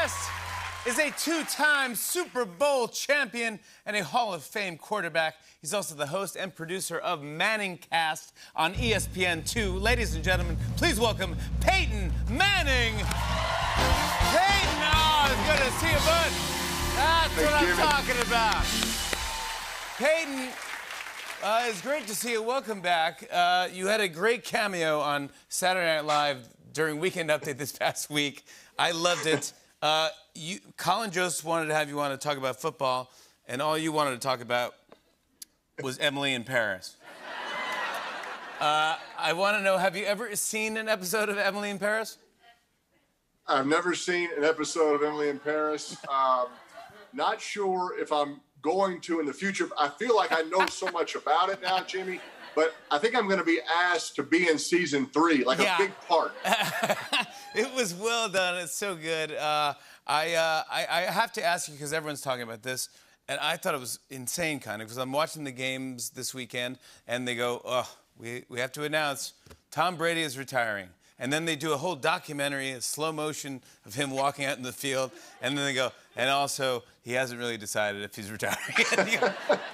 guest is a two-time Super Bowl champion and a Hall of Fame quarterback. He's also the host and producer of ManningCast on ESPN2. Ladies and gentlemen, please welcome Peyton Manning. Peyton, oh, it's good to see you, bud. That's what I'm talking about. Peyton, it's great to see you. Welcome back. You had a great cameo on Saturday Night Live during Weekend Update this past week. I loved it. Colin Jost wanted to have you on to talk about football, and all you wanted to talk about was Emily in Paris. I want to know, have you ever seen an episode of Emily in Paris? I've never seen an episode of Emily in Paris. Not sure if I'm going to in the future. I feel like I know so much about it now, Jimmy, but I think I'm going to be asked to be in season 3, like a big part. It was well done. It's so good. I have to ask you, because everyone's talking about this, and I thought it was insane, kind of, because I'm watching the games this weekend, and they go, oh, we have to announce Tom Brady is retiring. And then they do a whole documentary, a slow motion of him walking out in the field, and then they go, and also, he hasn't really decided if he's retiring.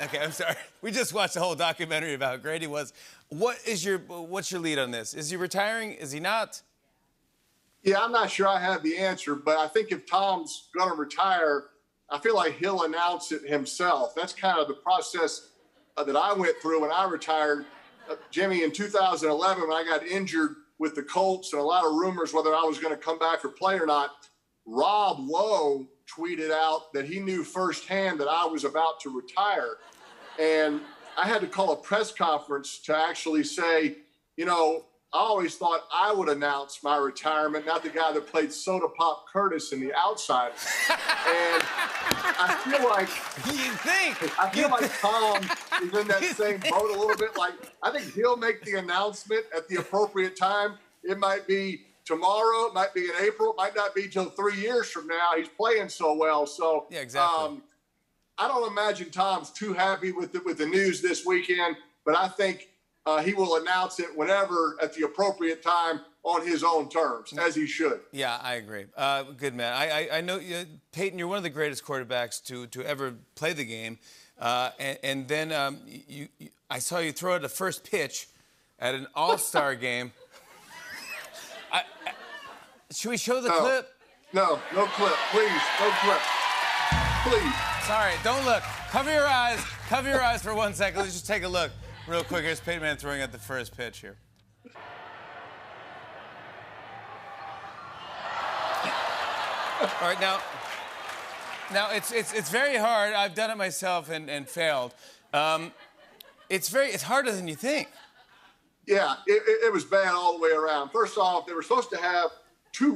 Okay, I'm sorry. We just watched a whole documentary about how great he was. What's your lead on this? Is he retiring? Is he not? Yeah, I'm not sure I have the answer, but I think if Tom's going to retire, I feel like he'll announce it himself. That's kind of the process that I went through when I retired. Jimmy, in 2011, when I got injured with the Colts and a lot of rumors whether I was going to come back or play or not, Rob Lowe tweeted out that he knew firsthand that I was about to retire. And I had to call a press conference to actually say, you know, I always thought I would announce my retirement, not the guy that played Soda Pop Curtis in The Outsiders. And I feel like Tom is in that same boat a little bit. Like, I think he'll make the announcement at the appropriate time. It might be tomorrow, it might be in April, it might not be till 3 years from now. He's playing so well. So yeah, exactly. I don't imagine Tom's too happy with the news this weekend, but I think he will announce it whenever at the appropriate time on his own terms, as he should. Yeah, I agree. Good man. I know, Peyton, you're one of the greatest quarterbacks to ever play the game. And then I saw you throw out the first pitch at an all-star game. Should we show the clip? No clip. Please, no clip. Please. Sorry, don't look. Cover your eyes. Cover your eyes for 1 second. Let's just take a look real quick. Here's Peyton Manning throwing out the first pitch here. All right, now it's very hard. I've done it myself and failed. It's harder than you think. Yeah, it was bad all the way around. First off, they were supposed to have two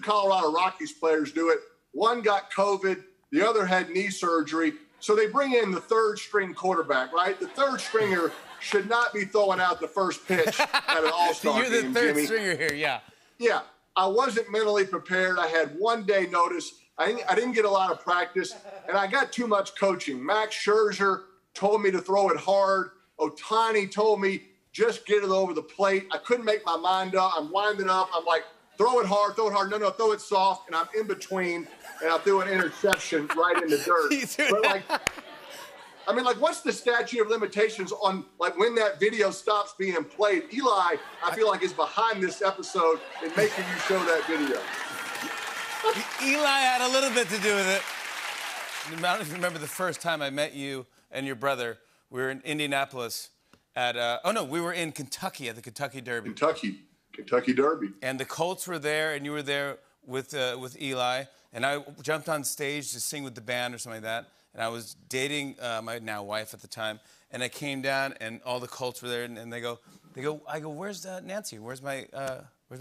Colorado Rockies players do it. One got COVID, the other had knee surgery. So they bring in the third string quarterback, right? The third stringer should not be throwing out the first pitch at an all-star game, You're the third Jimmy. stringer here, yeah. Yeah, I wasn't mentally prepared. I had 1 day notice. I didn't get a lot of practice, and I got too much coaching. Max Scherzer told me to throw it hard. Ohtani told me, just get it over the plate. I couldn't make my mind up. I'm winding up. I'm like, throw it hard. No, throw it soft. And I'm in between, and I threw an interception right in the dirt. But what's the statute of limitations on, when that video stops being played? Eli, I feel like, is behind this episode in making you show that video. Eli had a little bit to do with it. I don't know if you remember the first time I met you and your brother. We were in Indianapolis we were in Kentucky at the Kentucky Derby. Kentucky Derby. And the Colts were there, and you were there with Eli. And I jumped on stage to sing with the band or something like that. And I was dating my now wife at the time. And I came down, and all the Colts were there, and I go, where's Nancy? Where's my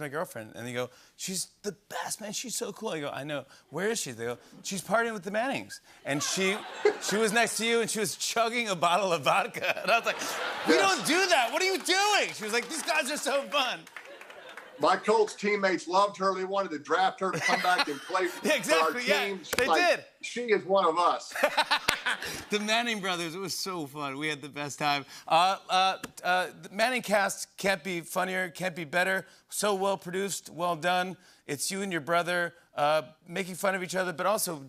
girlfriend? And they go, she's the best, man. She's so cool. I go, I know. Where is she? They go, she's partying with the Mannings. And she was next to you, and she was chugging a bottle of vodka. And I was like, we don't do that. What are you doing? She was like, these guys are so fun. My Colts teammates loved her. They wanted to draft her to come back and play for our team. They did. She is one of us. The Manning brothers, it was so fun. We had the best time. The ManningCast can't be funnier, can't be better. So well produced, well done. It's you and your brother making fun of each other, but also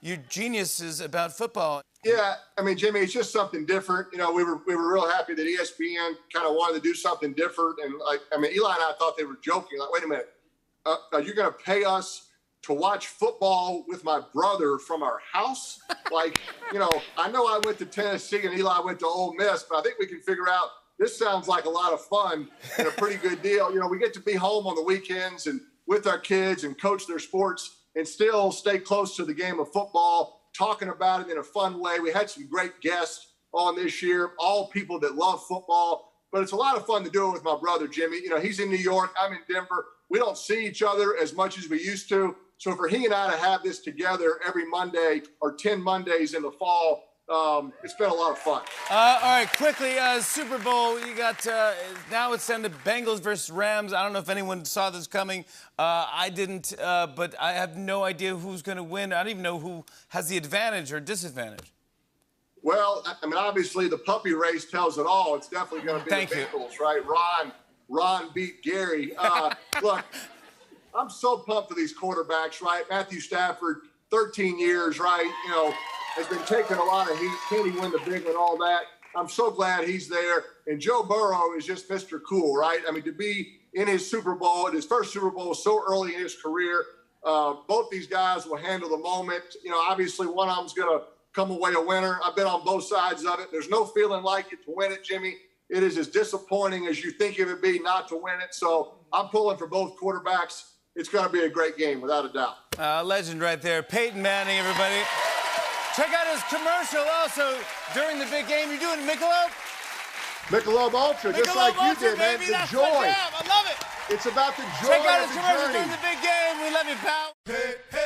your geniuses about football. Yeah, I mean, Jimmy, it's just something different. You know, we were real happy that ESPN kind of wanted to do something different. And Eli and I thought they were joking. Like, wait a minute, are you going to pay us to watch football with my brother from our house? Like, you know I went to Tennessee and Eli went to Ole Miss, but I think we can figure out this sounds like a lot of fun and a pretty good deal. You know, we get to be home on the weekends and with our kids and coach their sports and still stay close to the game of football, talking about it in a fun way. We had some great guests on this year, all people that love football, but it's a lot of fun to do it with my brother, Jimmy. You know, he's in New York, I'm in Denver. We don't see each other as much as we used to. So for he and I to have this together every Monday or 10 Mondays in the fall, it's been a lot of fun. All right, quickly, Super Bowl, you got, now it's down to Bengals versus Rams. I don't know if anyone saw this coming. I didn't, but I have no idea who's going to win. I don't even know who has the advantage or disadvantage. Well, I mean, obviously the puppy race tells it all. It's definitely going to be the Bengals, right? Ron beat Gary. Look, I'm so pumped for these quarterbacks, right? Matthew Stafford, 13 years, right? You know, has been taking a lot of heat. Can he win the big one, all that? I'm so glad he's there. And Joe Burrow is just Mr. Cool, right? I mean, to be in his Super Bowl, his first Super Bowl so early in his career, both these guys will handle the moment. You know, obviously one of them's going to come away a winner. I've been on both sides of it. There's no feeling like it to win it, Jimmy. It is as disappointing as you think it would be not to win it. So I'm pulling for both quarterbacks. It's going to be a great game, without a doubt. Legend right there. Peyton Manning, everybody. Check out his commercial also during the big game. You're doing Michelob? Michelob Ultra, just like you did, man. Baby, The that's joy. my jam. I love it. It's about the joy Check out of his the commercial journey. during the big game. We love you, pal. Hey, hey.